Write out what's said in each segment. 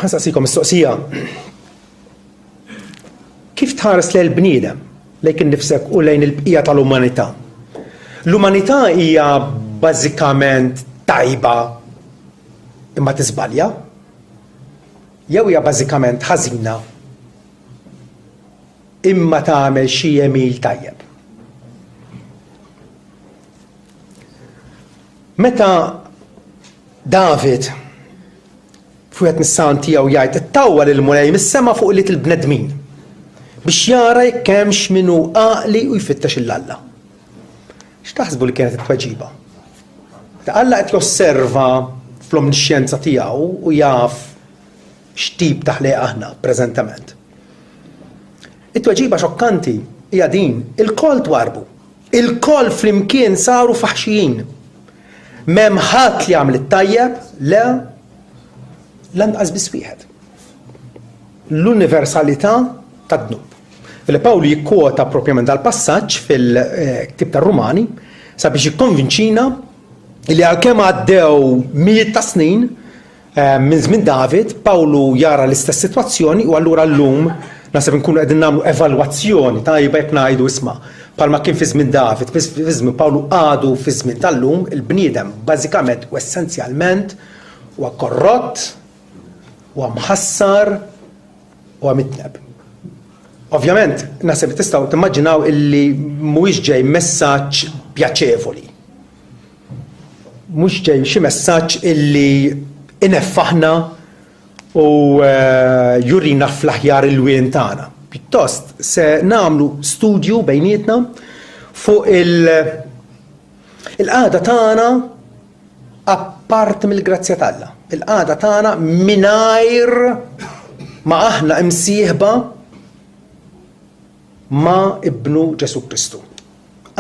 Ħansaqsikom mistoqsija. Kif tħares lejn il-bniedem lejn innifsek u lejn il-bqija tal-umanità? L-umanità hija bażikament tajba imma tiżbalja? Jew hija bażikament ħażina imma tagħmel xi jemil tajjeb? Meta David fuqet mis-san tiegħu jgħid ittawwa lil mulej mis-sema fuq li il-bnedmin biex jara jekk hemmx minnu għaqli u jfittex il-Alla. X'taħsbu li kienet it-tweġiba? Alla qed josserva fl-omnisċjenza tiegħu u jaf x'tip ta' ħleq aħna preżentament. It-tweġiba xokkanti hija din, il-koll twarbu. Il-koll flimkien saru faħxijin. M'hemm ħadd li għamel it-tajjeb, le lanqas biss wieħed. L-universalità tad-dnub. Pawlu jikkwota propjament dal-passaġġ fil-ktib tar-Rumani sabiex jikkonvinċina li għalkemm għaddew mijiet ta' snin minn żmien David, Pawlu jara l-istess sitwazzjoni u allura llum naħseb nkunu qegħdin nagħmlu evalwazzjoni tajba jekk ngħidu isma' bħalma kien fi żmien David, fi żmien Pawlu għadu fi żmien tal-lum, il-bniedem bażikament u essenzjalment huwa korrott, huwa mħassar, huwa mitneb. Ovvjament, naħseb tistgħu timmaġinaw illi mhuwiex ġej messaġġ pjaċevoli. Mhux ġej xi messaġġ illi ineffaħna u jurina fl-aħjar il-wien tagħna. Pjuttost se nagħmlu studju bejnietna fuq il-qagħda tagħna apparti mill-grazzja t'Alla. Il-qagħda tagħna mingħajr ma aħna imsieħba ma ibnu Ġesu Kristu.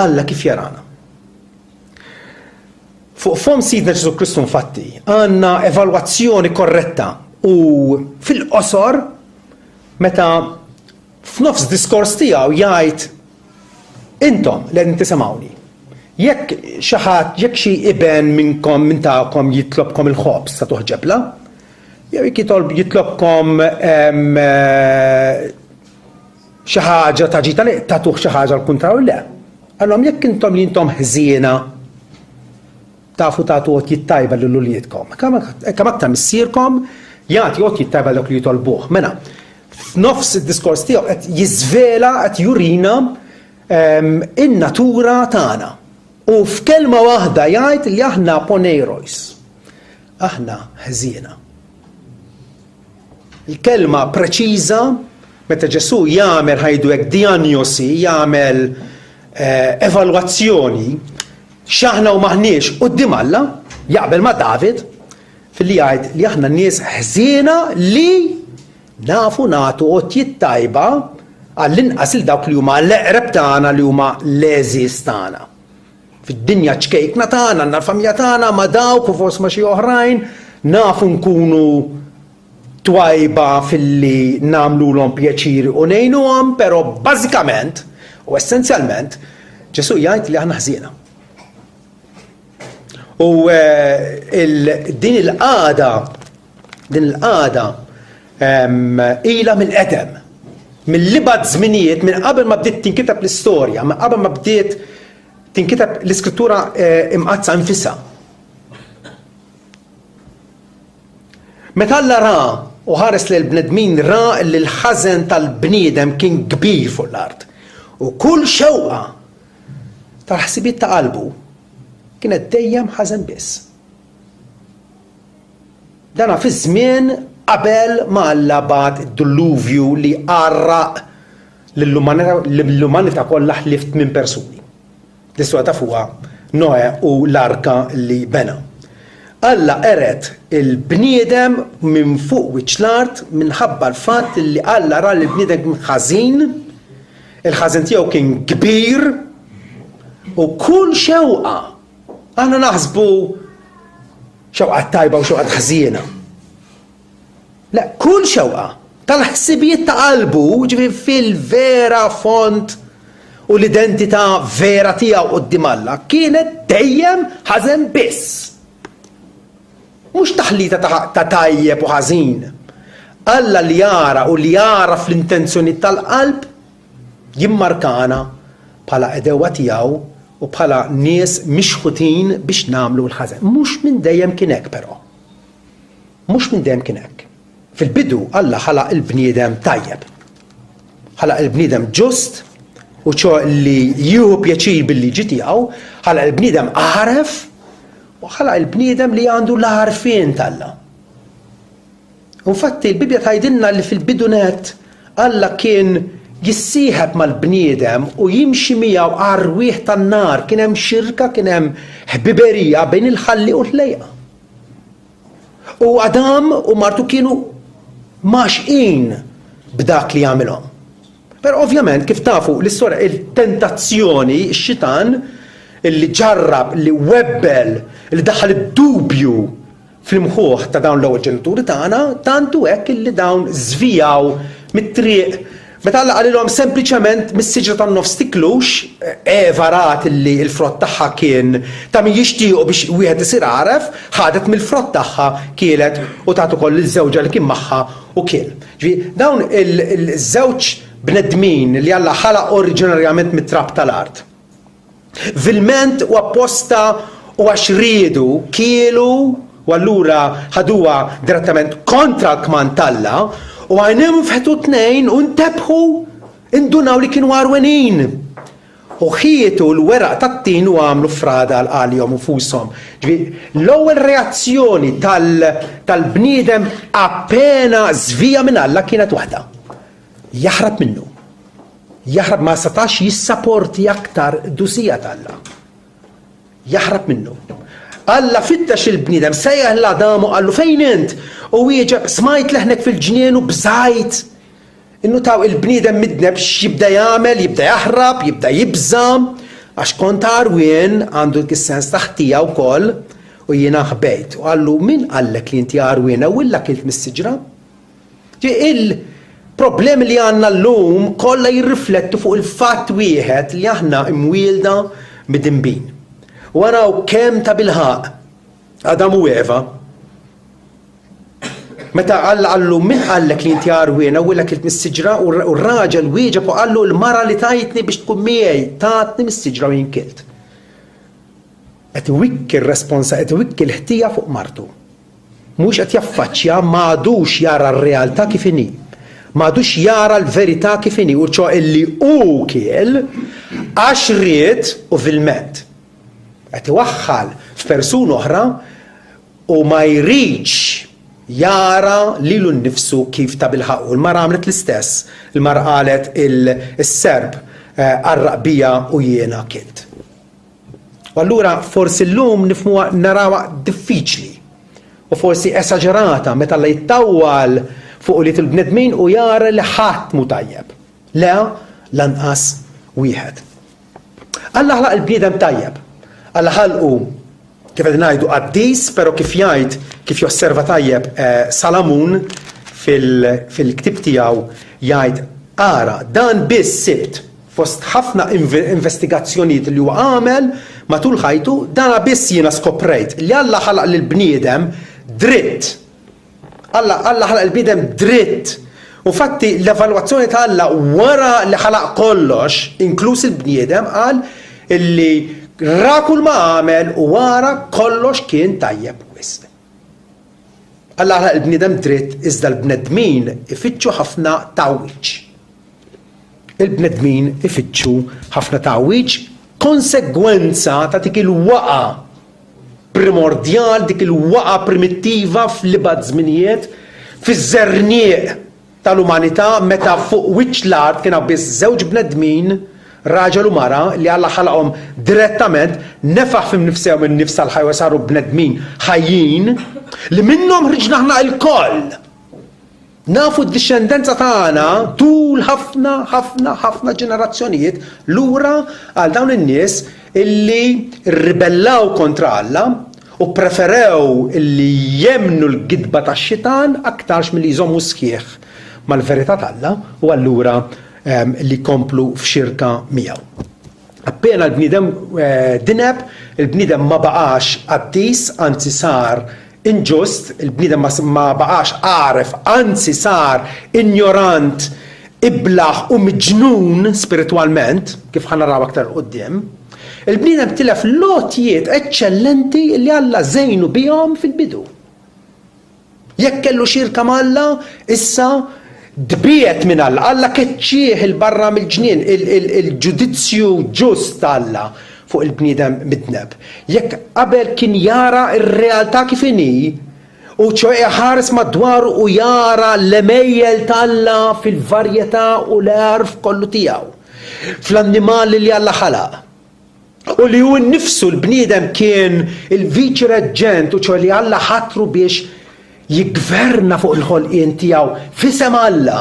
Alla kif jarana. Fuq fom sidna Ġesu Kristu infatti għandna evalwazzjoni korretta u fil-qosor meta f'nofs diskors tiegħu jgħid intom li qegħdin tisimgħuni. Jekk xi ħadd jekk xi iben minnkom minn tagħkom jitlobkom il-ħobs ta' tuħġebla, jew jekk jitlobkom xi ħaġa ta' ġita li tagħtuh xi ħaġa l-kuntraw le. Allhom jekk intom li intom ħżiena tafu tagħtu għod jittajba lil uliedkom. Kemm aktar missierkom jagħti għod jittajba dak li jitolbuh. Mela, f'nofs id-diskors tiegħu qed jiżvela qed jurina in-natura tagħna. U f'kelma waħda jgħid li aħna ponejrojs. Aħna ħżiena. Il-kelma preċiża meta Ġesu jagħmel ħajdu hekk dijanjosi, jagħmel evalwazzjoni x'aħna u maħniex quddiem Alla, jaqbel ma' David filli jgħid li aħna nies ħżiena li nafu nagħtu għotjiet tajba għall-inqas il dawk li huma l-eqreb tagħna li huma l-eżiż tagħna. Fid-dinja ċkejkna tagħna, għandna l-familja tagħna ma' dawk u forsi ma' xi oħrajn nafu nkunu twajba filli nagħmluhom pjaċiri u ngħinuhom, però bażikament u essenzjalment Ġesu jgħid li aħna ħżiena. U din il-qagħda ilha mill-qedem, mill-libad żminijiet minn qabel ma bdiet tinkitab l-istorja, minn qabel ma bdiet tinkitab l-iskrittura imqazza nfisha. Meta Alla ra u ħares lil bnedmin ra li l-ħażen tal-bniedem kien kbir fuq l-art. U kull xewqa tal-ħsibiet ta' qalbu kienet dejjem ħażen biss. Dana fi żmien qabel ma Alla bagħat id-dilluvju li għarraq lill-umanità kollha ħlift minn persuni. L-istorja ta' fuqha Noe u l-arka li bena. Alla eret il-bniedem minn fuq wiċċ l-art minħabba l-fatt li Alla ra l-bniedem ħażin, il-ħażin tiegħu kien kbir u kull xewqa aħna naħsbu xewqa tajba u xewqa ħżiena. La, kull xewqa tal-ħsibijiet ta' qalbu ġifieri fil-vera font u l-identità vera tiegħu quddiem Alla kienet dejjem ħażen biss. Mhux taħlita ta' tajjeb u ħażin. Alla li jara u li jara fl-intenzjoni tal-qalb jimmarkana bħala edewa tiegħu u bħala nies mixħutin biex nagħmlu l-ħażen. Mhux minn dejjem kien hekk però. Mhux minn dejjem kien hekk. Fil-bidu Alla ħalaq il-bniedem tajjeb. Ħalaq il-bniedem ġust u li jieħu pjaċir bil-liġi tiegħu, ħalaq il-bniedem għaref u ħalaq il-bniedem li għandu l-għarfien tal-Alla. Infatti l-Bibja tgħidilna li fil-bidunet Alla kien jissieħeb mal-bniedem u jimxi miegħu għarwieħ tan-nar, kien hemm xirka, kien hemm ħbiberija bejn il-ħalli u l-lejqa. U Adam u Martu kienu maxqin b'dak li jagħmilhom. Però ovvjament kif tafu l-istorja il-tentazzjoni, x-xitan illi ġarrab, li webbel, li daħal id-dubju fl-imħuħ ta' dawn l-ewwel ġenituri tagħna, tantu hekk illi dawn żvijaw mit-triq. Meta Alla qalilhom sempliċement mis-siġra tan-nofs tiklux, Eva rat illi l-frott tagħha kien ta' min jixtiequ biex wieħed isir għaref, ħadet mill-frott tagħha kielet u tat ukoll il-żewġa li kien magħha u kiel. Dawn il-żewġ bnedmin li Alla ħalaq oriġinarjament mit-trab tal-art. Vilment u apposta u għax riedu kielu u allura ħaduha direttament kontra l-kman tal-Alla u għajnejhom fetħu tnejn u ntebħu indunaw li kienu għarwenin. U ħietu l-weraq tat-tin u għamlu frada għalihom u fushom. L-ewwel reazzjoni tal-bniedem appena żvija minn Alla kienet waħda. Jaħrab minnu. Jaħrab ma setax jissapporti aktar dusija tal-Alla. Jaħrab minnu. Alla fittex il-bniedem, sejjaħ l-Adamu għallu fejn int? U wieġeb smajt leħnek fil-ġnien u bżajt. Innu taw il-bniedem midneb x'jibda jagħmel, jibda jaħrab, jibda jibża, għax kont għarwien għandu l-kissens taħtija wkoll u jiena ħbejt. U għallu min qallek li inti għarwien u illa kilt mis-siġra? Il-problemi li għandna llum kollha jirriflettu fuq il-fatt wieħed li aħna imwielda mid-dinbin. U għaraw kem ta' bilħaq Adam u Eva meta Alla għallu min għallek li inti għarwina u għallek mis-siġra u r-raġel wieġeb u għallu l-mara li tajtni biex tkun miegħi tatni mis-siġra u jinkilt. Qed iwikki r-responsa, qed iwikki l-ħtija fuq martu. Mhux qed jaffaċċja m'għadux jara r-realtà kif inhi. M'għadux jara l-verità kif inhi u illi hu kiel għax ried u vilment. Qed iwaħħal f'persuna oħra u ma jridx jara lilu nnifsu kif ta' bilħaq. U l-mara għamlet l-istess. Il-mara qalet il-serb għarraq bija u jiena kilt. U allura forsi llum nifhmuha narawha diffiċli u forsi esaġerata meta Alla jittawwal fuq li til-bnedmin u jara li ħadd mu tajjeb. Le lanqas wieħed. Alla ħlaq il-bniedem tajjeb. Alla ħalqu kif qed ngħidu qaddis, però kif jgħid kif josserva tajjeb Salamun fil-ktib tiegħu jgħid ara dan biss sibt fost ħafna investigazzjonijiet li huwa għamel matul ħajtu dan biss jiena skoprejt li Alla ħalaq lill-bniedem dritt. Alla ħalaq il-bniedem dritt. U fatti l-evalwazzjoni ta' Alla wara li ħalaq kollox, inkluż il-bniedem qal illi ra kull ma għamel u wara kollox kien tajjeb wisq. Alla ħalaq il-bniedem dritt iżda l-bnedmin ifittxu ħafna tawwiġġ. Il-bnedmin ifittxu ħafna tawwiġġ konsegwenza ta' dik il-waqa primordjal, dik il-waqa primittiva fl-ibad żminijiet fiż-żernieq tal-umanità meta fuq wiċċ l-art kien biss żewġ bnedmin raġel u mara li Alla ħalaqhom direttament nefaħ f'nifsihom minn nifs tal-ħajja saru bnedmin ħajjin li minnhom ħriġna aħna l-koll. Nafu d-discendenza tagħna tul ħafna ġenerazzjonijiet lura għal dawn in-nies illi rribellaw kontra Alla u preferew illi jemnu l-gidba tax-xitan aktarx milli jżommu sħiħ mal-verità t'Alla u allura li komplu f'xirka miegħu. Appena l-bniedem dineb, il-bniedem ma baqax qaddis, anzi sar inġust, il-bniedem ma baqax għaref, anzi sar ignorant, iblaħ u miġnun spiritualment, kif ħanaraw aktar quddiem, il-bniedem tilef lotjiet eċċellenti li Alla żejnu bihom fil-bidu. Jekk kellu xirka Alla, issa dbiet minn Alla keċċieħ il-barra mill-ġnien, il-ġudizzju ġust Alla fuq il-bniedem midneb. Jekk qabel kien jara r-realtà kif inhi, u ċoħe ħares madwar u jara l-emejjel Alla fil-varjetà u l-erf kollu tiegħu, fl-annimali li Alla ħalaq. U li hu nnifsu l-bniedem kien il-viċi reġġent u ċoħe li Alla ħatru biex jigverna fuq il-ħolqien tiegħu fisem Alla,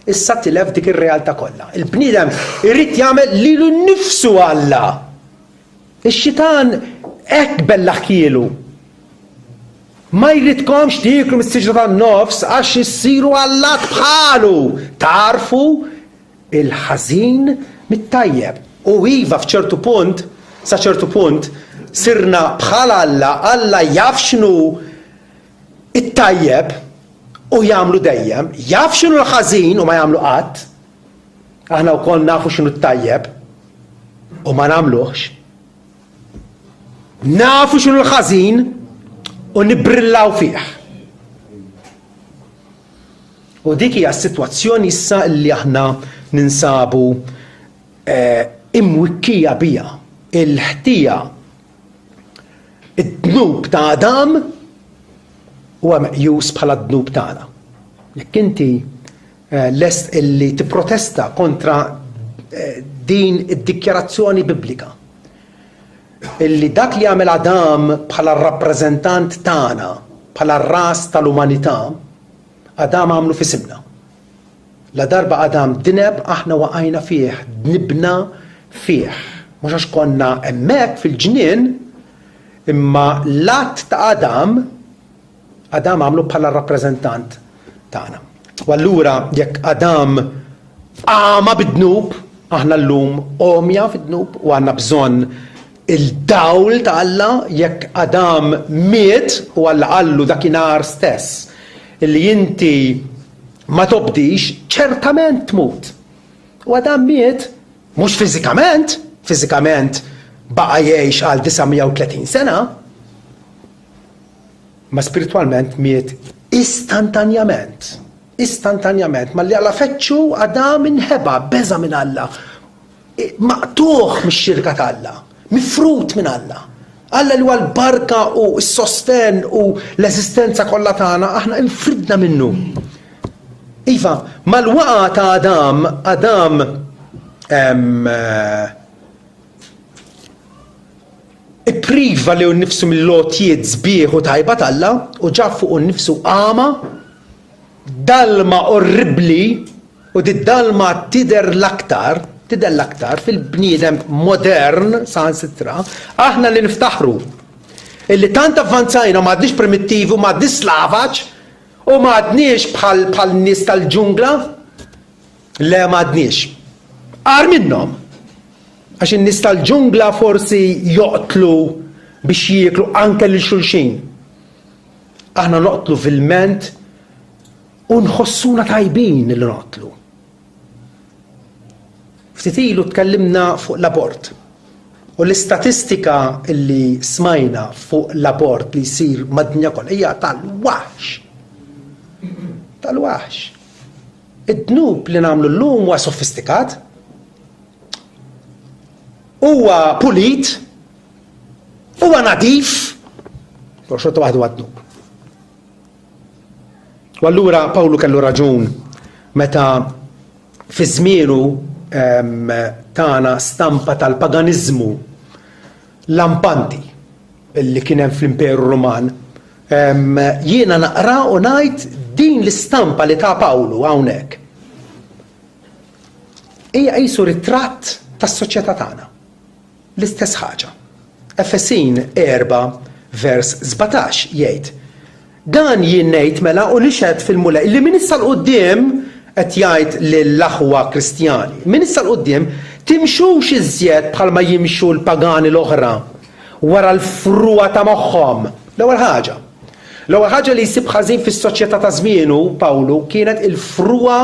issa tilef dik ir-realtà kollha. Il-bniedem irid jagħmel lilu nnifsu Alla. Ix-xitan hekk bellaħ kielu. Ma jridkomx tieklu mis-siġra tan-nofs għax issiru Allat bħalu. Tarfu il-ħażin mit-tajjeb. U iva f'ċertu punt, sa ċertu punt, sirna bħal Alla jaf x'inhu it-tajjeb u jagħmlu dejjem, jaf x'inhu l-ħażin u ma jagħmlu qatt. Aħna wkoll nafu x'inhu t-tajjeb u ma nagħmluhx. Nafu x'inhu l-ħażin u nibrillaw fih. U dik hija s-sitwazzjoni issa li aħna ninsabu imwikkija biha. Il-ħtija id-dnub ta' Adam huwa meqjus bħala d-dnub tagħna. Jekk inti lest illi tipprotesta kontra din id-dikjarazzjoni biblika, illi dak li għamel Adam bħala rappreżentant tagħna, bħala r-ras tal-umanità, Adam għamlu fisimna. La darba Adam dineb aħna waqajna fih, dnibna fih. Mhux għax konna hemmhekk fil-ġnien, imma l-att ta' Adam għamlu bħala rappreżentant tagħna. U allura jekk Adam għama bid-dnub, aħna llum omja fid-dnub u għandna bżonn il-dawl ta' Alla. Jekk Adam miet u Alla qallu dakinhar stess illi inti ma tobdix, ċertament tmut. U Adam miet mhux fiżikament baqa' jgħix għal 930 sena, ma spiritualment miet istantanjament. Ma li Alla feċċu Adam inħeba, beża minn Alla, maqtuħ mix-xirka ta' Alla, mifrut minn Alla. Alla li huwa l-barka u s-sosten u l-eżistenza kollha tagħna, aħna infridna minnu. Iva, mal-waqa ta' Adam ippriva li nnifsu mill-lotjiet sbieħ u tajba Alla u ġab fuq nnifsu qama, dalma orribli, u dalma tidher l-aktar fil-bniedem modern sansitra, aħna li niftaħru. Illi tant avvanzajna m'għadniex primittivi, m'għadniex slavaġ, u m'għadniex bħal nies tal-ġungla, le m'għadniex. Għar minnhom. Għax in-nies tal-ġungla forsi joqtlu biex jieklu anke lil xulxin. Aħna noqtlu fil-ment u nħossuna tajbin li noqtlu. Ftit ilu tkellimna fuq l-abort. U l-istatistika li smajna fuq l-abort li jsir mad-dinja kollha hija tal-waħx. Id-dnub li nagħmlu llum huwa sofistikat, huwa pulit, huwa nadif, u xorta waħdu għad-dnub. U allura Pawlu kellu raġun meta fi żmienu tagħna stampa tal-paganiżmu lampanti li kien hemm fl-Imperu Ruman, jiena naqra u ngħid din l-istampa li ta' Pawlu hawnhekk hija qisu ritratt tas-soċjetà tagħna. L-istess ħaġa. Efesin 4 vers 17 jgħid: dan jien ngħid mela u nixhed fil-mula illi min issa l-qudiem qed jgħid lill-aħwa Kristjani, min issa l-qudiem timxux iżjed bħalma jimxu l-pagani l-oħra wara l-frua ta' moħħhom. L-ewwel ħaġa. L-ewwel ħaġa li jsib ħażin fis-soċjetà ta' żmienu Pawlu kienet il-fruwa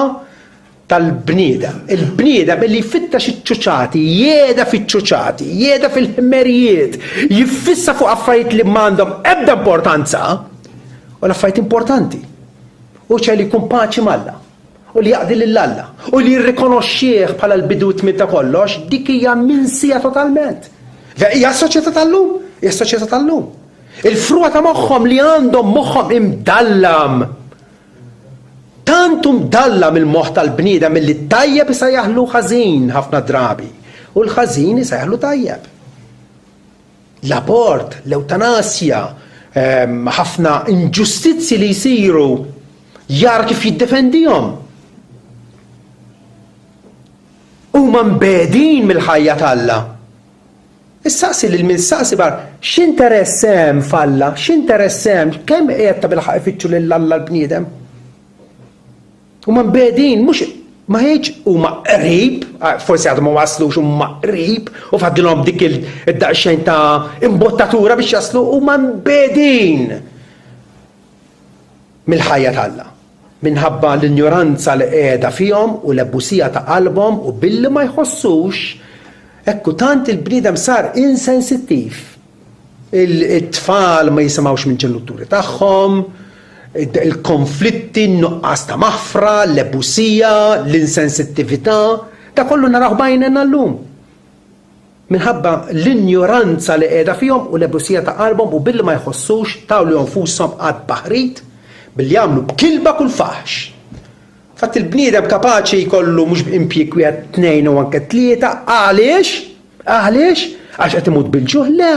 tal-bniedem. Il-bniedem li jfittex iċ-ċuċati, jieda fiċ-ċuċati, jieda fil-ħmerijiet, jiffissa fuq affarijiet li m'għandhom ebda importanza u l-affarijiet importanti. U li jkun paċi mal-Alla, u li jaqdi lill-Alla, u li jirrikonoxxih bħala l-bidu tmiem ta' kollox, dik hija minsija totalment. Hija s-soċjetà tal-lum, hija s-soċjetà tal-lum. Il-fruwa ta' moħħhom li għandhom moħħhom imdallam. Tantu mdallam il-moħħ tal-bniedem milli tajjeb isejjaħlu ħażin ħafna drabi u l-ħażin isejjaħlu tajjeb. L-abort, l-eutanasja, ħafna inġustizzi li jsiru jar kif jiddefendihom. Huma mbedin mill-ħajja tal-Alla. Issaqsi lil min saqsi bar, x'interess hemm falla, x'interess hemm, kemm qiegħed bil-ħaq ifittxu lill-Alla l-bniedem? Huma mbedin, mhux ma ħejġ huma qrib, forsi għadhom ma waslux huma qrib u fadilhom dik id-daqsxejn ta' imbottatura biex jaslu huma mbedin mill-ħajja tal-Alla. Minħabba l-injoranza li qiegħda fihom u l-ebbusija ta' qalbhom u billi ma jħossux. Ekku tant il-bniedem sar insensittiv. Il-tfal ma jisimgħux minn ġenituri tagħhom, il-konflitti, n-nuqqas ta' maħfra, l-ebusija, l-insensittività, da kollu naraw bajnena llum. Minħabba l-injoranza li qiegħda fihom u l-ebusija ta' qalbhom u billi ma jħossux tawlu nfushom għad baħrit billi jagħmlu b'kilba kull faħx. Fatt il-bniedem kapaċi jkollu mhux b'impjieg wieħed tnejn u anke tlieta, għaliex? Għaliex? Għax qed imut bil-ġuħ le,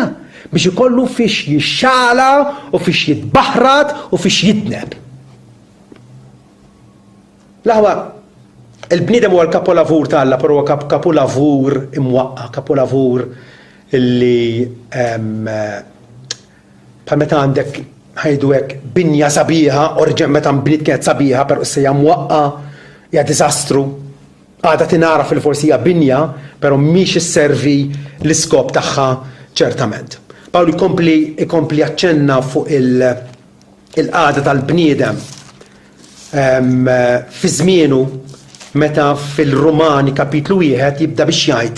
biex ikollu fiex jixxala u fiex jitbaħrat u fiex jitneb. L-aħwa, il-bniedem huwa l-kapolavur tal-Alla, però huwa kapolavur imwaqqa, kapolavur illi bħal meta għandek ħajdu hekk binja sabiħa, meta nbniet kienet sabiħa, però issa hija mwaqqa, hija diżastru. Għadha tingħara fil-forsi hija binja, però mhix isservi l-iskop tagħha ċertament. Pawlu jkompli jaċċenna fuq il-qagħda tal-bniedem fi żmienu meta fil-Rumani kapitlu 1 jibda biex jgħid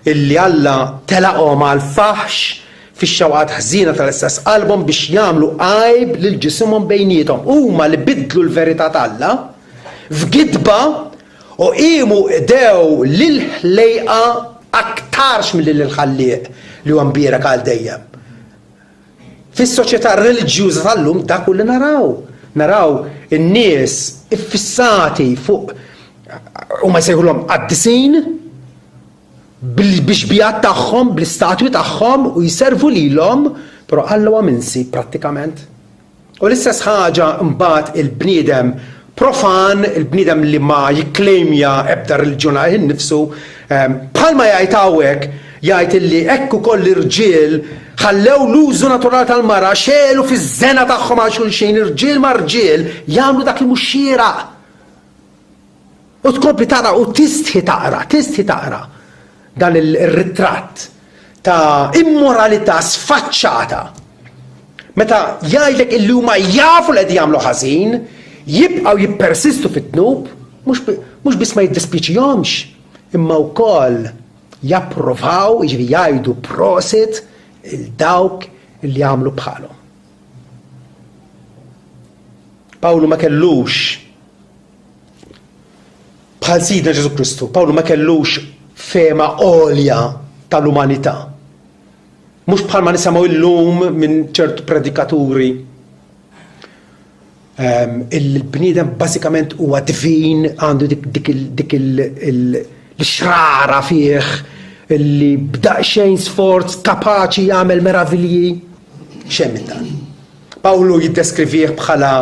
illi Alla telaqhom għal faħx fix-xewqat ħżiena tal-istess qalbhom biex jagħmlu għajb lil ġisimhom bejniethom. Huma li bidlu l-verità tal-Alla f'gidba u qiemu dew lil ħlejqa aktarx mill-ħallieq li huwa mbierek għal dejjem. Fis-soċjetà reliġjuża tal-lum dak li naraw. Naraw in-nies iffissati fuq huma jsejħulhom qaddisin biex bijat tagħhom, bl-istatwi tagħhom u jservu lilhom, però Alla huwa minsi prattikament. U l-istess ħaġa mbagħad il-bniedem profan, il-bniedem li ma jikklejmja ebda reliġjona innifsu, bħalma jgħid hawnhekk jgħid illi hekk ukoll l-irġiel ħallew l-użu naturali tal-mara xelu fiż-żena tagħhom għal xulxejn irġiel ma' rġiel jagħmlu dak li mhux xieraq. U tkompli tara u tistħi taqra dan il-ritratt ta' immoralità sfaċċata. Meta jgħidlek illi huma jafu li qed jagħmlu ħażin, jibqgħu jippersistu fit-tnub, mhux biss ma jiddispiċihomx, imma wkoll japprovaw, jiġri jgħidu prosit il-dawk li jagħmlu bħalhom. Pawlu ma kellux bħal Sidna Ġesu Kristu, Pawlu ma kellux fema għolja tal-umanità. Mhux bħalma nisimgħu llum minn ċertu predikaturi. Il-bniedem bażikament huwa divin, għandu dik l-xrara fih illi b'daqsxejn sforz kapaċi jagħmel meravilji. Xemm minn dan. Pawlu jiddeskrivih bħala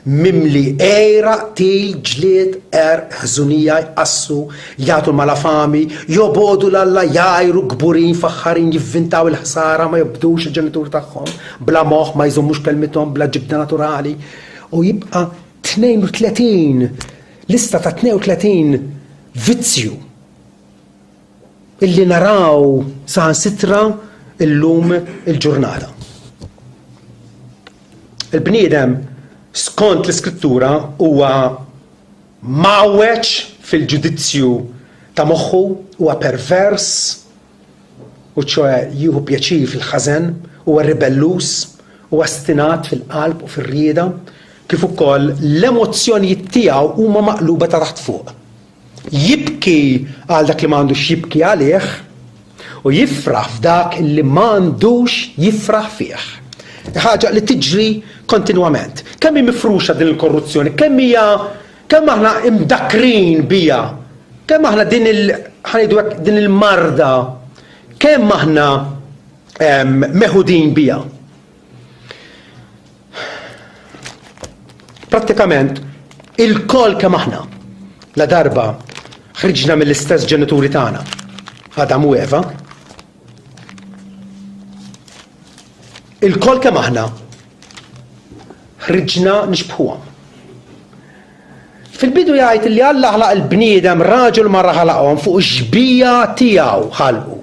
mimli ejra til ġlied ħżunija jqassu, jagħtu malafami, jobodu l-Alla jajru gburin faħħarin jivvintaw il-ħsara ma jobdux il-ġenitur tagħhom, bla moħħ ma jżommux kelmithom, bla ġibda naturali. U jibqa' 32 lista ta' 32 vizzju illi naraw saħansitra illum il-ġurnata. Il-bniedem skont l-iskrittura huwa mawweċ fil-ġudizzju ta' moħħu, huwa pervers, u ċoħe jieħu pjaċir fil-ħażen, huwa ribellus, huwa ostinat fil-qalb u fir-rieda, kif ukoll l-emozzjonijiet tiegħu huma maqluba ta' taħt fuq. Jibki għal dak li m'għandux jibki għalih u jifraħ f'dak li m'għandux jifraħ fih. Ħaġa li tiġri kontinwament. Kemm hi mifruxa din il-korruzzjoni, kemm aħna imdakrin bija, kemm aħna din il-marda, kemm aħna meħudin bija. Prattikament, il-kol kemm aħna la darba ħriġna mill-istess ġenituri tagħna, Adam u Eva, il-kol kemm aħna ħriġna nixbħuhom. Fil-bidu jgħid li Alla ħlaq il-bniedem raġel marra ħalaqhom fuq ix-xbija tiegħu ħalqu.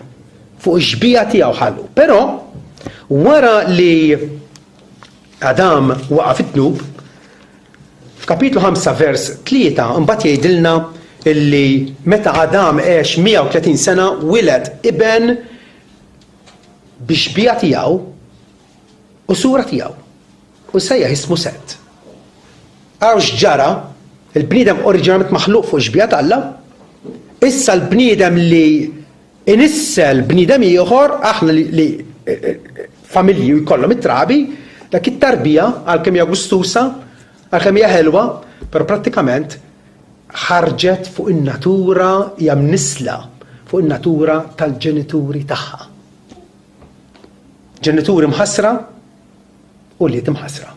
Fuq ix-xbija tiegħu ħalqu. Però wara li Adam waqa' fit-tnub, f'kapitlu 5 vers 3 imbagħad jgħidilna illi meta Adam għex 130 sena wiled iben bix-xbija tiegħu u sura tiegħu. U sejjaħ ismu Set. Għaw x'ġara, il-bniedem oriġinalment maħluq fuq xbija ta' Alla, issa l-bniedem li inissel bniedem ieħor aħna li familji jkollhom it-trabi, dak it-tarbija għalkemm hija gustusa, għalkemm hija ħelwa, però prattikament ħarġet fuq in-natura hija mnisla fuq in-natura tal-ġenituri tagħha. Ġenituri mħassra u li timħassra.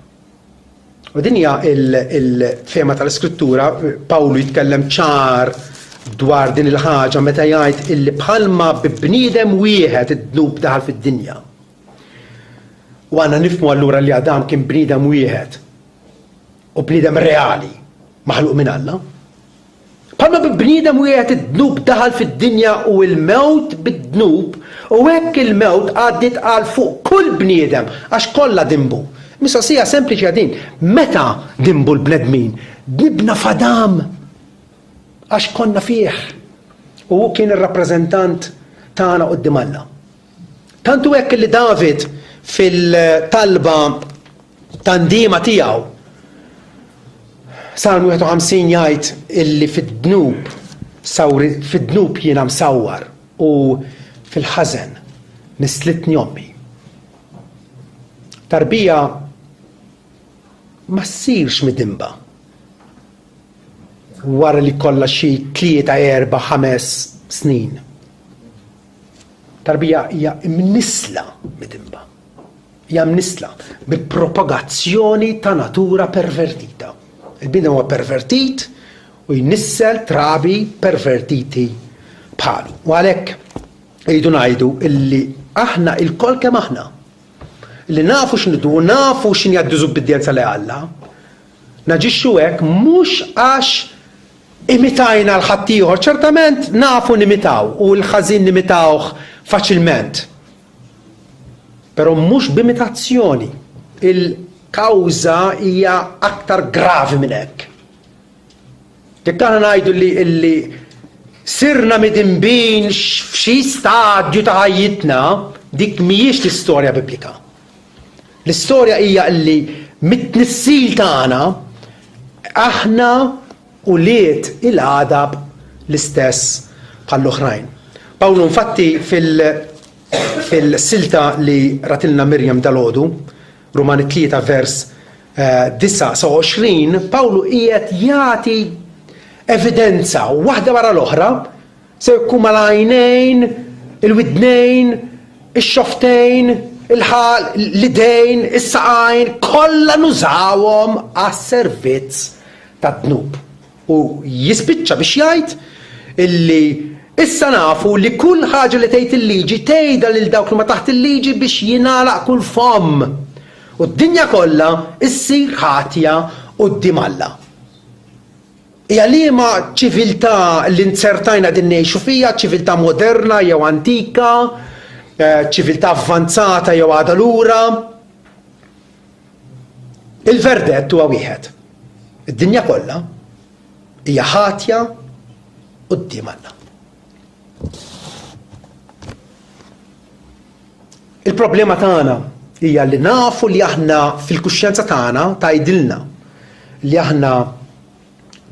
U din hija il-fema tal-iskrittura, Pawlu jitkellem ċar dwar din il-ħaġa meta jgħid illi bħalma b'bniedem wieħed id-dnub daħal fid-dinja. U għandna nifhmu allura li Adam kien bniedem wieħed u bniedem reali maħluq minn Alla. Bħalma b'bniedem wieħed id-dnub daħal fid-dinja u l-mewt bid-dnub u hekk il-mewt għaddiet għal fuq kull bniedem għax kollha dimbu. Mistoqsija sempliċi għadin, meta dimbu l-bnedmin? Dibna f'Adam għax konna fih. U kien ir-rappreżentant tagħna quddiem Alla. Tantu hekk li David fil-talba tandima tiegħu Salm 51 jgħid illi fid-dnub jiena msawwar u fil-ħażen nislitni ommi. Tarbija ma ssirx midimba wara li kollha xi 3, 4, 5 snin. Tarbija hija mnisla midimba. Hija mnisla bi propagazzjoni ta' natura pervertita. Il-bniedem huwa pervertit u jnissel trabi pervertiti bħalu. U għalhekk iridu ngħidu illi aħna il-kol kemm aħna li nafu x'nidu, nafu x'inhi d-diżubbidjenza li Alla, naġixxu hekk mhux għax imitajna l-ħadd ieħor, ċertament nafu nimitaw u l-ħażin nimitawh faċilment. Però mhux b'imitazzjoni. Il-kawża hija aktar gravi minn hekk. Jekk aħna ngħidu li sirna midimbin f'xi stadju ta' ħajjitna, dik mhijiex l-istorja biblika. L-istorja hija li mit-tnissil tagħna aħna uliet il-għadab l-istess bħall-oħrajn. Pawlu infatti fil-silta li ratilna Mirjam dalodu, Rumani 3 vers 29, Pawlu qiegħed jagħti evidenza waħda wara l-oħra se jkun mal-għajnejn, il-widnejn, ix-xoftejn, il-ħal, l-idejn, is-saqajn, kollha nużawhom għas-servizz tad-dnub. U jispiċċa biex jgħid illi issa nafu li kull ħaġa li tgħid il-liġi tgħidha lil dawk li ma taħt il-liġi biex jingħalaq kull fomm. U d-dinja kollha issir ħatja quddiem Alla. Hija liema ċiviltà li nsertajna din ngħixu fiha, ċiviltà moderna jew antika, ċiviltà avvanzata jew għadha lura. Il-verdett huwa wieħed. Id-dinja kollha hija ħatja quddiem Alla. Il-problema tagħna hija li nafu li aħna fil-kuxjenza tagħna tgħidilna li aħna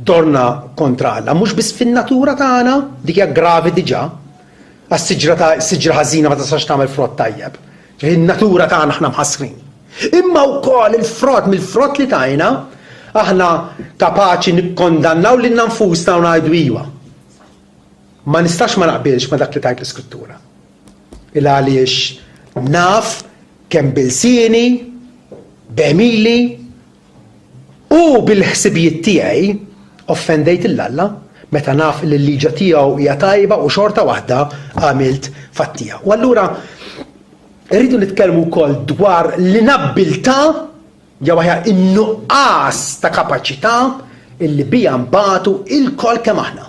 dorna kontra Alla, mhux biss fin-natura tagħna dik hija gravi diġà, għas-siġra ħażina ma tistax tagħmel frott tajjeb. In-natura tagħna aħna mħassrin. Imma wkoll il-frott mill-frott li tajna aħna kapaċi nikkondannaw lil nfusna u ngħidu iwa. Ma nistax ma naqbilx ma dak li tajt l-Iskrittura. Il għaliex naf kemm bil-sieni, b'emili u bil-ħsibijiet tiegħi offendejt il-Alla meta naf li l-liġa tiegħu hija tajba u xorta waħda għamilt fattija. U allura irridu nitkellmu wkoll dwar l-inabbiltà jew aħjar in-nuqqas ta' kapaċità illi bija mbagħtu il-kol kemm aħna.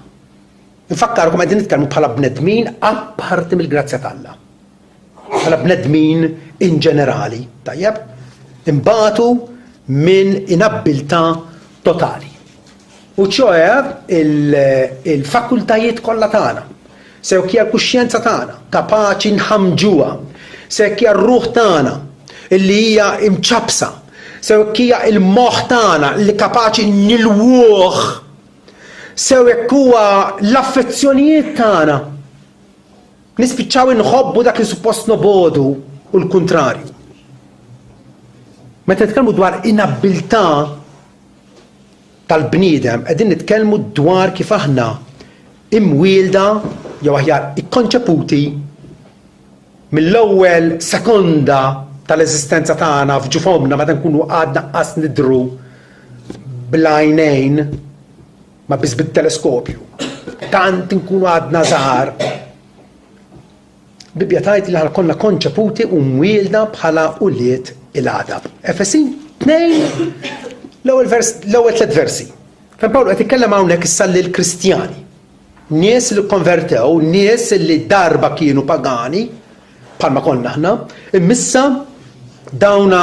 Infakkarkom qegħdin nitkellmu bħala bnedmin apparti mill-grazzja t'Alla. Bħala bnedmin in ġenerali, tajjeb? Imbagħtu minn inabbiltà totali. U ċoħe il-fakultajiet kollha tagħna, sew kija l-kuxjenza tagħna, kapaċi nħamġuha, sew kija r-ruħ tagħna illi hija imċabsa, sew kija il-moħħ tagħna li kapaċi nilwuh, sew jekk huwa l-affezzjonijiet tagħna. Nispiċċaw inħobbu dak li suppost nobodu u l-kuntrarju. Meta nitkellmu dwar inabbiltà tal-bniedem, qegħdin nitkellmu dwar kif aħna imwielda jew aħjar ikkonċeputi mill-ewwel sekonda tal-eżistenza tagħna f'ġufomna meta nkunu għadna qas nidru bl-għajnejn ma biss bit-teleskopju. Tant nkunu għadna żgħar. Bibja tgħid li aħna konna konċeputi u mwielda bħala ulied il-għadab. Efesin 2 l-ewwel 3 versi. Fejn Pawlu qed jitkellem hawnhekk issa lill-Kristjani. Nies li konvertew, nies li darba kienu pagani, bħalma konna aħna, immissa dawna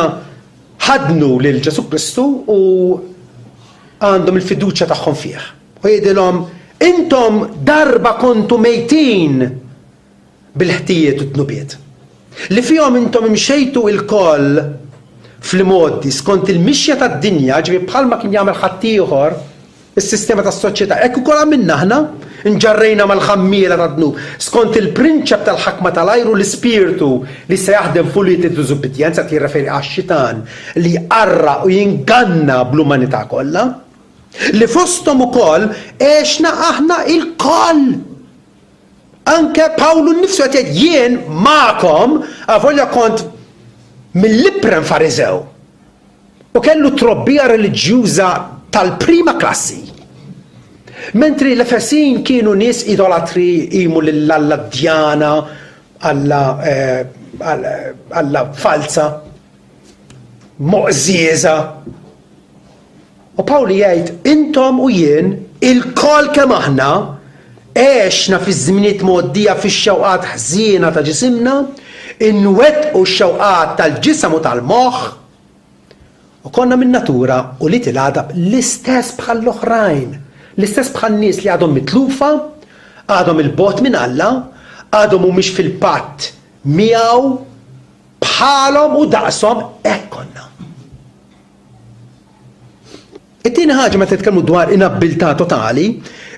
ħadnu lil Ġesu Kristu u għandhom il-fiduċja tagħhom fih. U jgħidilhom intom darba kontu mejtin bil-ħtijiet u t-nubiet. Li fihom intom imxejtu il-koll fl-modi skont il-mixja tad-dinja, ġifieri bħalma kien jagħmel ħadd ieħor is-sistema tas-soċjetà. Hekk ukoll għamilna aħna, nġarrejna mal-ħammiela tad-dnub skont il-prinċep tal-ħakma tal-ajru l-ispirtu li se jaħdem fuq id-diżubbidjenza tirreferi għax-xitan li jarra u jinganna bl-umanità kollha. Li fosthom ukoll għexna aħna il-koll. Anke Pawlu nnifsu qed jgħid jien magħkom avolja kont mill-ibren fariżew u kellu trobbija reliġjuża tal-prima klassi. Mentri l-Efesin kienu nies idolatri imu lill-Alla Djana, Alla falsa, moqżieza. U Pawli jgħid intom u jien il-kol kemm aħna għexna fi żminijiet moddija fix-xewqat ħżiena ta' ġisimna, inwettqu x-xewqat tal-ġisem u tal-moħħ, u konna min natura u li tilgħadab l-istess bħall-oħrajn, l-istess bħal nies li għadhom mitlufa, għadhom il-bot minn Alla, għadhom mhumiex fil-patt miegħu bħalhom u daqshom hekk konna. It-tieni ħaġa meta nitkellmu dwar inabbiltà totali,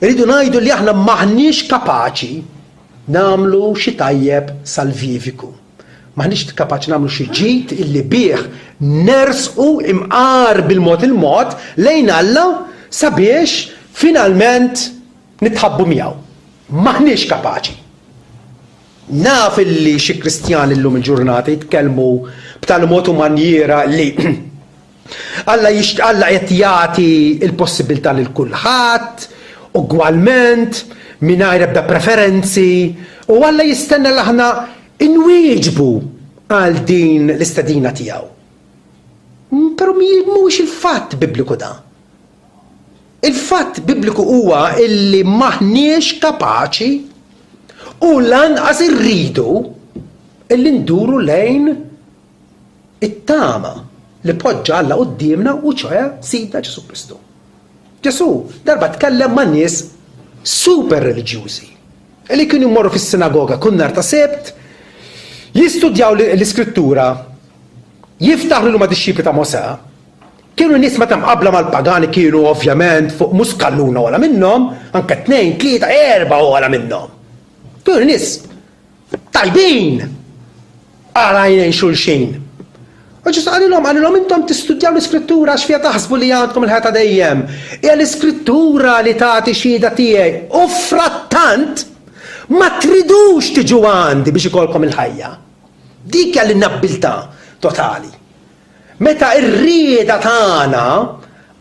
rridu ngħidu li aħna maħniex kapaċi nagħmlu xi tajjeb salvifiku. Maħniex kapaċi nagħmlu xi ġid illi bih nersqu imqar bil-mod il-mod lejn Alla sabiex finalment nitħabbu miegħu. Maħniex kapaċi. Naf illi xi Kristjani llum il-ġurnata jitkellmu b'tal mod u manjera li Alla qed jagħti l-possibilità lil kulħadd ugwalment mingħajr ebda preferenzi u Alla jistenna li aħna inwieġbu għal din l-istedina tiegħu. Però mhux il-fatt bibliku da. Il-fatt bibliku huwa illi maħniex kapaċi u lanqas irridu illi nduru lejn it-tama li poġġa Alla qudiemna u ċoħe Sidna Ġesu Kristu. Ġesu darba tkellem ma' nies super reliġjużi li kienu jmorru fis-sinagoga kull nhar ta' Sebt, jistudjaw l-Iskrittura, jiftaħlu l-huma disċipli ta' Mosè. Kienu nies meta mqabbla mal-pagani kienu ovvjament fuq muskalluna wara minnhom, anke 2, 3, 4 wara minnhom. Kienu nies tajbin għalajnejn xulxin. U ġust għalilhom intom tistudjaw l-Iskrittura għax fiha taħsbu li għandkom il-ħajta dejjem. Hija l-Iskrittura li tagħti xhieda tiegħi. U frattant ma tridux tiġu għandi biex ikolkom il-ħajja. Dik hija l-innabbiltà totali. Meta r-rieda tagħna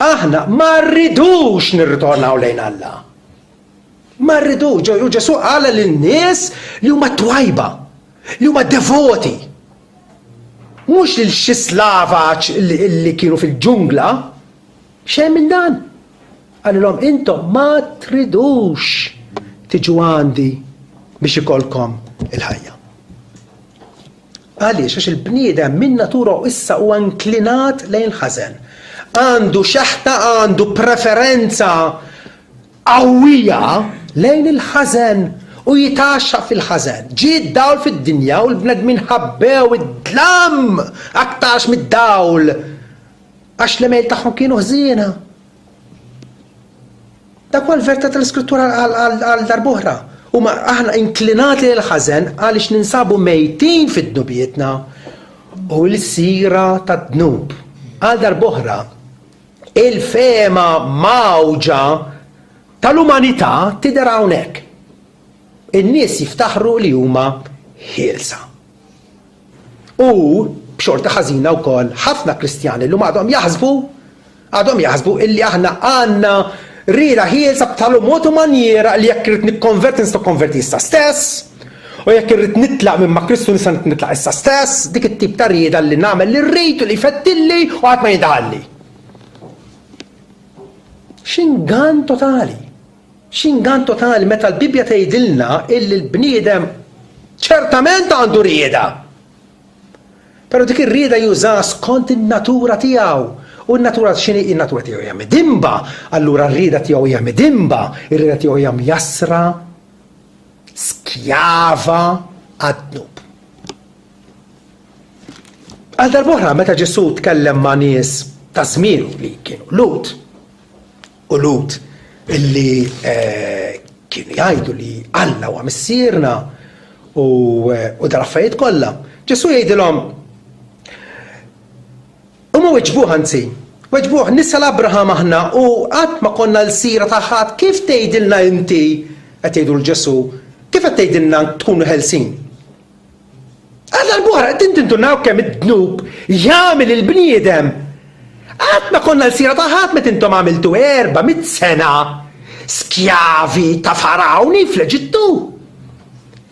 aħna ma rridux nirritornaw lejn Alla. Ma rridux, Ġesu qal lin-nies li huma twajba, li huma devoti. Mhux lil xi slavaċ li kienu fil-ġungla, xejn minn dan. Għalilhom intom ma tridux tiġu għandi biex ikolkom il-ħajja. Għaliex għax il-bniedem min natura issa huwa inklinat lejn il-ħażen. Għandu xeħta, għandu preferenza qawwija lejn il-ħażen u jitaxxa fil-ħażen. Ġiet dawl fid-dinja u l-bnedmin ħabbew id-dlam aktarx mid-dawl għax l-emejl tagħhom kienu ħżiena. Dak huwa l-verta tal-Iskrittura għal darb'oħra. Huma aħna inklinati lil ħażen għaliex ninsabu mejtin fid-dnubietna u l-sira tad-dnub. Għal darb'oħra il-fema mawġa tal-umanità tidher hawnhekk. In-nies jiftaħru li huma ħielsa. U b'xorta ħażina wkoll ħafna Kristjani li għadhom jaħsbu illi aħna għandna rieda ħielsa b'tali mod u maniera li jekk irid nikkonverti nista' konverti issa stess, u jekk irid nitlaq minn ma' Kristu nista' nitlaq issa stess, dik it-tip ta' rieda li nagħmel li rrid u li jfettilli u qatt ma jidħalli. X'ingan totali. X'ingan totali meta l-Bibja tgħidilna illi l-bniedem ċertament għandu rieda. Però dik ir-rieda juża skont in-natura tiegħu. U n-natura x'inhi n-natura tiegħu hija midimba, allura r-rieda tiegħu hija midimba, ir-rieda tiegħu hija mjassra, skjava għad-dnub. Għal darb'oħra meta Ġesu tkellem ma' nies ta' żmienu li kienu Lut illi kienu jgħidu li Alla huwa missierna u dal-affarijiet kollha. Ġesu jgħidilhom huma weġbuh nisa l-Abraham aħna u qatt ma konna l-sira ta' ħadd kif tgħidilna inti qed jgħidu l-Ġesu kif qed tgħidilna tkunu ħelsin. Għal darb'oħra qed tindunaw kemm id-dnub jagħmel il-bniedem. Qatt ma konna l-sira ta' ħadd meta intom għamiltu 400 sena skjavi ta' farawni fl-Eġittu.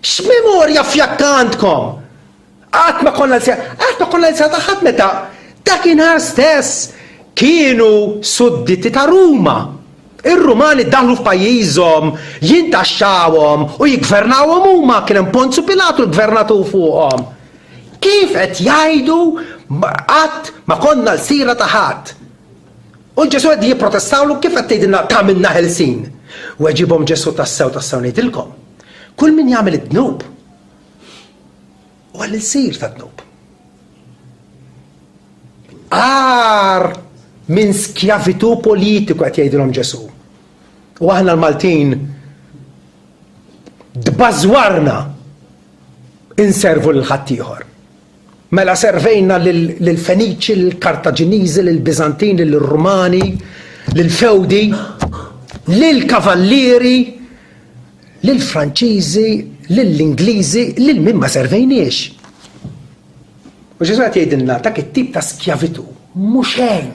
X'memorja f'jakkantkom? Qatt ma konna l-sira ta' ħadd meta dakinhar stess kienu sudditi ta' Ruma. Ir-Rumani daħlu f'pajjiżhom, jintaxxawhom u jiggvernawhom huma, kien hemm Ponzu Pilatu l-gvernatur fuqhom. Kif qed jgħidu qatt ma konna l-sira ta' ħadd. U Ġesu qed jipprotestawlu kif qed tgħidilna tagħmilna ħelsin. Weġibhom Ġesu tassew ngħidilkom. Kull min jagħmel id-dnub huwa l-sir tad-dnub. Minn skjavitu politiku qed jgħidilhom Ġesu. U aħna l-Maltin dbażwarna inservu lil ħadd ieħor. Mela servejna lill-Feniċi, lill-Kartaġiniżi, lill-Biżantini, lill-Rumani, lill-Fewdi, lill-Kavallieri, lill-Franċiżi, lill-Ingliżi, lil min ma servejniex. U Ġesu qed jgħidilna dak it-tip ta' skjavitu mhux hejn.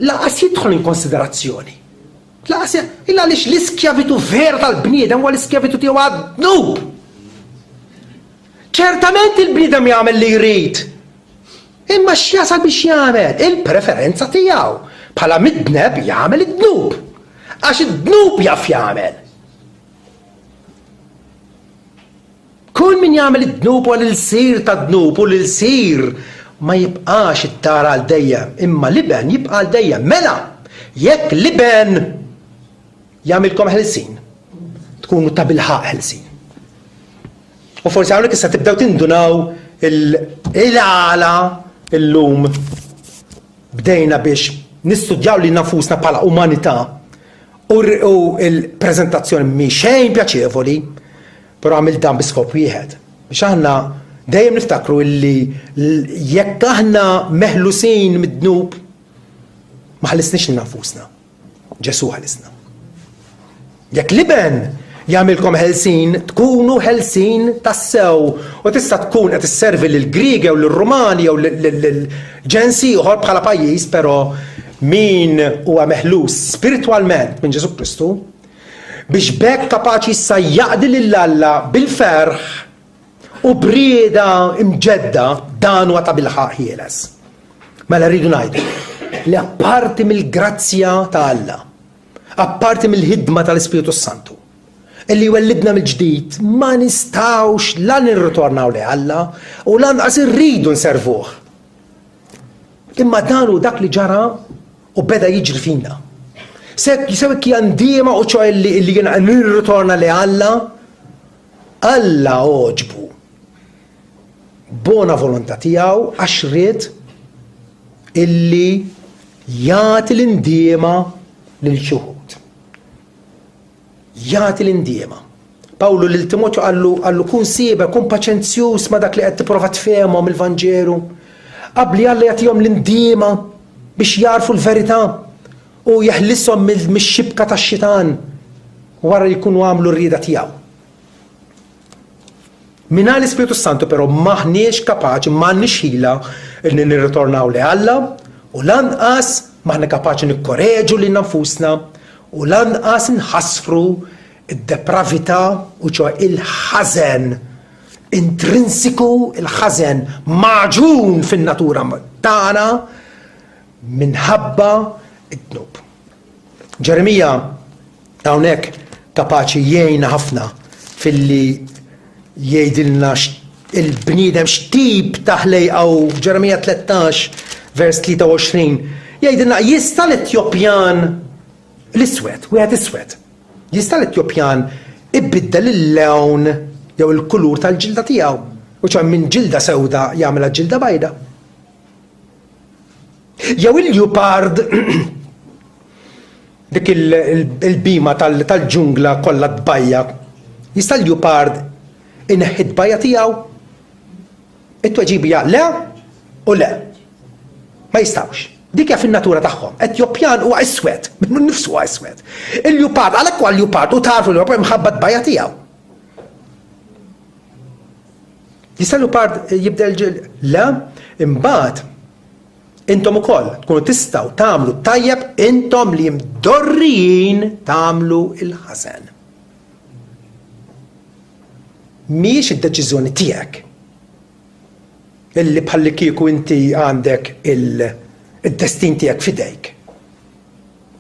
Laqas jidħol in konsiderazzjoni. Laqas illa għaliex l-iskjavitu vera tal-bniedem huwa l-iskjavitu tiegħu għad-dnub. Ċertament il-bniedem jagħmel li jrid. Imma x'jasal biex jagħmel? Il-preferenza tiegħu. Bħala midneb jagħmel id-dnub. Għax id-dnub jaf jagħmel. Kull min jagħmel id-dnub u l-sir tad-dnub u l-sir ma jibqax id-dar għal dejjem, imma liben jibqa' għal dejjem. Mela, jekk liben jagħmilkom ħelsin, tkunu ta' bilħaq ħelsin. U forsi hawnhekk issa tibdew tindunaw il-għala illum bdejna biex nistudjaw li nafusna bħala umanità u il-preżentazzjoni mi xejn pjaċevoli, però għamil dan bi skop wieħed. Biex aħna dejjem niftakru illi jekk aħna meħlusin mid-dnub ma ħallisniex li nafusna. Ġesu ħallisna. Jekk liben jagħmilkom ħelsin, tkunu ħelsin tassew u tista' tkun qed isservi lill-Griegi jew lir-Rumani jew lill-ġensi ieħor bħala pajjiż, però min huwa meħlus spiritwalment minn Ġesu Kristu biex bekk kapaċi issa jaqdi lil Alla bil-ferħ u brieda imġedda dan huwa ta' bilħaq ħieles. Mela rridu ngħidu li apparti mill-grazzja ta' Alla, apparti mill-ħidma tal-Ispiritu Santu, illi wellidna mill-ġdid, ma nistawx la nirritornaw li Alla u lanqas irridu nservuh. Imma dan hu dak li ġara u beda jiġri fina. Jisew jandiema u ċoj illi jiena nirritorna li Alla oġbu bona volontà tiegħu għax ried illi jagħti l-indiema lil xuħud. Jagħti l-indiema. Pawlu lil Timotju qallu kun sieber, kun paċenzjuż ma dak li qed tipprova tfehmhom il-Vanġelu. Qabli Alla jagħtihom l-indiema biex jarfu l-verità u jeħlishom mix-xibka tax-xitan wara li jkunu għamlu r-rieda tiegħu. Minna l-Ispiritu Santu però maħniex kapaċi, m'għandniex ħila li nirritornaw li Alla u lanqas maħna kapaċi nikkoreġu lil nfusna u lanqas nħassru id-depravità u ċo il-ħażen intrinsiku, il-ħażen maġun fin-natura tagħna minħabba id-dnub. Ġeremija hawnhekk kapaċi jgħinna ħafna filli jgħidilna il-bniedem x'tip ta' ħlejqgħu f'Ġeremija 13 vers 23 jgħidilna jista' l-Etjopjan l-iswed, wieħed iswed. Jista' l-Etjopjan ibiddel il-lewn jew il-kulur tal-ġilda tiegħu u ċa minn ġilda sewda jagħmilha ġilda bajda. Jew il-ljupard dik il-bima tal-ġungla kollha tbajja. Jista' l-ljupard inneħħi d-bajja tiegħu? It-tweġibija le u le. Ma jistawx. Dik hija fin-natura tagħhom. Etjopjan huwa iswed, minnu nnifsu huwa iswed. Il-ljupard għalhekk huwa l-ljupard u tafu li huwa mħabba d-bajja tiegħu. Jista' l-ljupard jibdel le, imbagħad intom ukoll tkunu tistgħu tagħmlu tajjeb intom li mdorrijin tagħmlu il-ħażen. Mhijiex id-deċiżjoni tiegħek illi bħalli kieku inti għandek il-destin tiegħek f'idejk.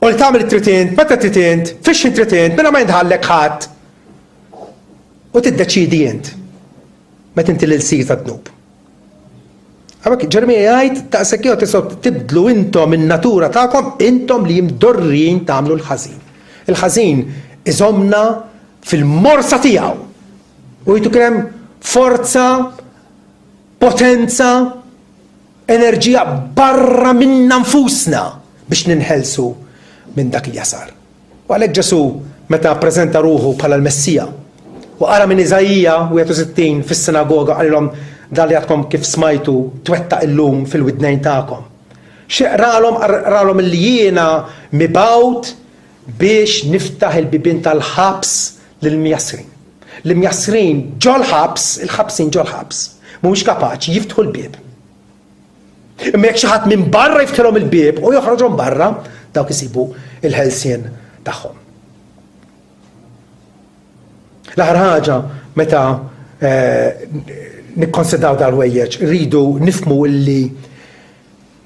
U li tagħmel it-tritint, meta tritint, fix it-tritint, minn ma jintħallek ħadd. U tiddeċidi int meta inti lil-sir tad-dnub. Għabek Ġeremija jgħid taqsek jew tistgħu tibdlu intom in-natura tagħkom intom li mdorrijin tagħmlu l-ħażin. Il-ħażin iżomna fil-morsa tiegħu. U jtu krem forza, potenza, enerġija barra minna nfusna biex ninħelsu minn dak li jasar. U għalhekk Ġesu meta ppreżenta ruħu bħala l-Messija u qara minn Iżajija 61 fis-sinagoga qalilhom dan li għadkom kif smajtu twettaq illum fil-widnejn tagħkom. Ralhom li jiena mibgħut biex niftaħ il-bibien tal-ħabs lill-mjassrin. L-mjassrin ġol-ħabs, il-ħabsin ġol-ħabs, mhumiex kapaċi jiftħu l-bieb. Imma jekk xi ħadd minn barra jiftħilhom il-bieb u joħroġhom barra, dawk isibu il-ħelsien tagħhom. L-aħħar ħaġa meta nikkonsidraw dal-wejjeġ, rridu nifhmu illi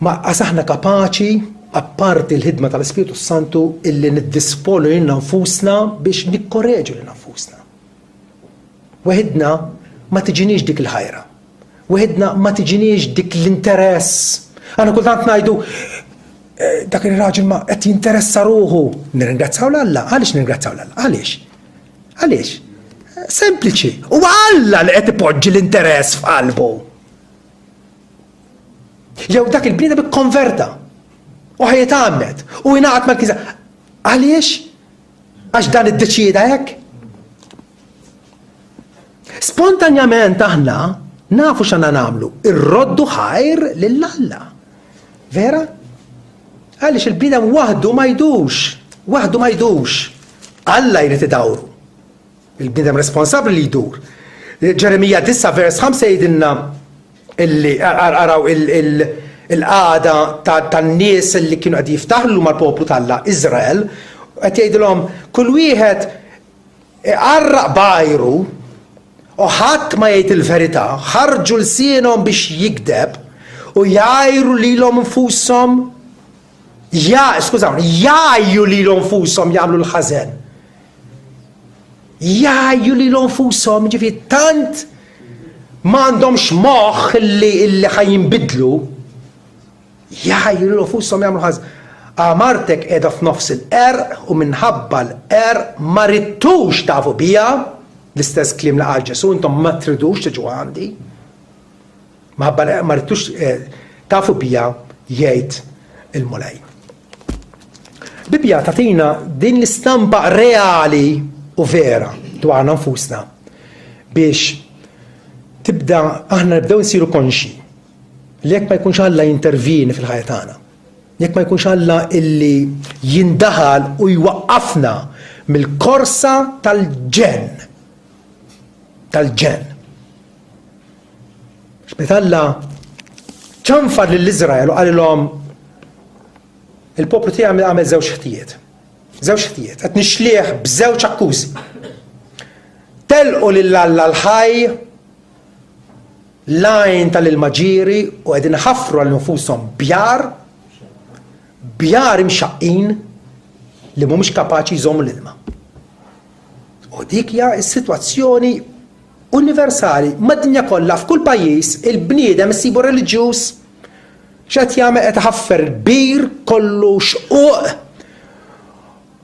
ma aħna kapaċi apparti l-ħidma tal-Ispiritu Santu illi niddisponu lil nfusna biex nikkoreġu lil nfusna. Weħidna ma tiġinix dik il-ħajra. Weħedna ma tiġiniex dik l-interess. Għana kultant ngħidu dak il-raġel ma qed jinteressa ruħu. Nirringrazzaw l-Alla. Għaliex nirringrazzaw l-Alla? Għaliex? Għaliex? Sempliċi. U Alla li qed ipoġġi l-interess f'qalbu. Jew dak il-bniedem ikkonverta. U ħajtgħammet. U jingħaqad mal-Knisja. Għaliex? Għax dan iddeċieda hekk? Spontanjament aħna nafu x'għandna nagħmlu. Irroddu ħajr lill-Alla. Vera? Għaliex il-bniedem waħdu ma jdux. Waħdu ma jdux. Alla jrid idawru. Il-bniedem responsabbli li jdur. Ġeremija 9 vers 5 jgħidilna illi araw il-qagħda tan-nies li kienu qed jiftaħlu mal-poplu tal-Alla Iżrael, qed jgħidilhom kull wieħed qarraq bajru u ħadd ma jgħid il-verità, ħarġu lsienhom biex jikdeb u jgħajru lilhom infushom jgħajju lilhom infushom jagħmlu l-ħażen. Jgħajju lilhom infushom, ġifieri tant m'għandhomx moħħ illi ħajinbidlu. Jgħajju lilhom infushom jagħmlu ħażen. Amartek qiegħda f'nofs il-qerq u minħabba l-qerq ma ridtux tafu biha. L-istess kliem li qal Ġesu, intom ma tridux tiġu għandi. Ma rridtux tafu bija jgħid il-mulej. Bibja tatina din l-istampa reali u vera dwarna nfusna biex tibda aħna nibdew nsiru konxi li jekk ma jkunx Alla jintervini fil-ħajja tagħna. Jekk ma jkunx Alla illi jindaħal u jwaqqafna mill-korsa tal-ġen. Meta Alla ċanfar lill-Iżrael u qalilhom il-poplu tiegħi għamel żewġ ħtijiet. Qed nixlieħ b'żewġ akkużi. Telqu lill-Alla l-ħaj lajn tal-ilmaġieri u qegħdin ħaffru għal nufushom bjar imxaqqin li mhumiex kapaċi jżommu l-ilma. U dik hija s-sitwazzjoni universali mad-dinja kollha f'kull pajjiż il-bniedem issibu reliġjuż x'qed jagħmel qed iħaffer bir kollu xquq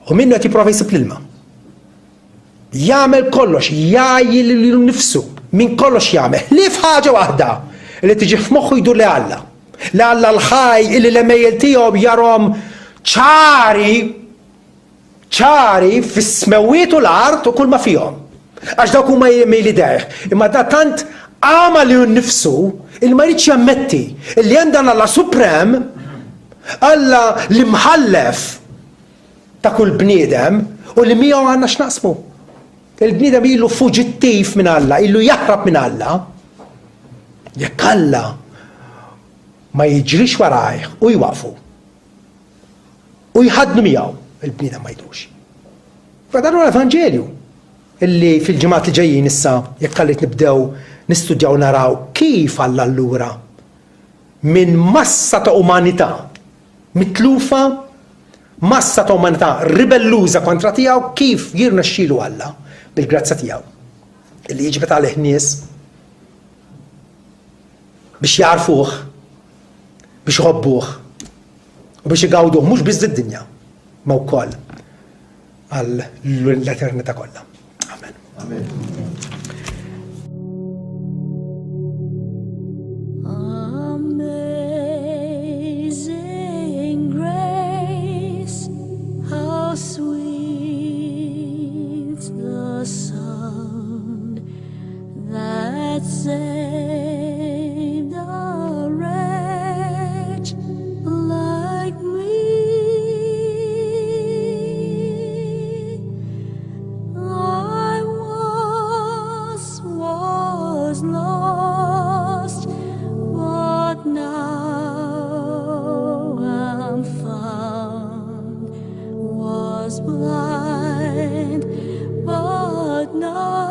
u minnu qed jipprova jsib l-ilma. Jagħmel kollox, jgħajjil lilu nnifsu minn kollox jagħmel. Li f'ħaġa waħda li tiġi f'moħħu jdur li Alla. Li Alla l-ħaj illi l-emejjel tiegħu jarhom ċari fis-smewiet u l-art u kull ma fihom. Għax dawk huma jmejli deħ. Imma da tant għama li nnifsu il ma jridx jammetti li hemm dan Alla Suprem, Alla li mħallef ta' kull bniedem u li miegħu għandna x'naqsmu. Il-bniedem ilu fuġittiv minn Alla, ilu jaħrab minn Alla. Jekk Alla ma jiġrix warajh u jwaqfu u jħadnu miegħu il-bniedem ma jdux. Dan huwa l-Evanġelju illi fil-ġimgħat li ġejjin issa jekk ħallit nibdew nistudjaw naraw kif Alla allura minn massa ta' umanità mitlufa, massa ta' umanità ribelluża kontra tiegħu kif jirnexxielu Alla bil-grazza tiegħu illi jiġbed għalih nies biex jarfuh, biex jħobbuh u biex igawduh mhux biss id-dinja ma wkoll għal l-eternità kollha. Amen. Amen. Saved a wretch like me. I was lost, but now I'm found. Was blind, but now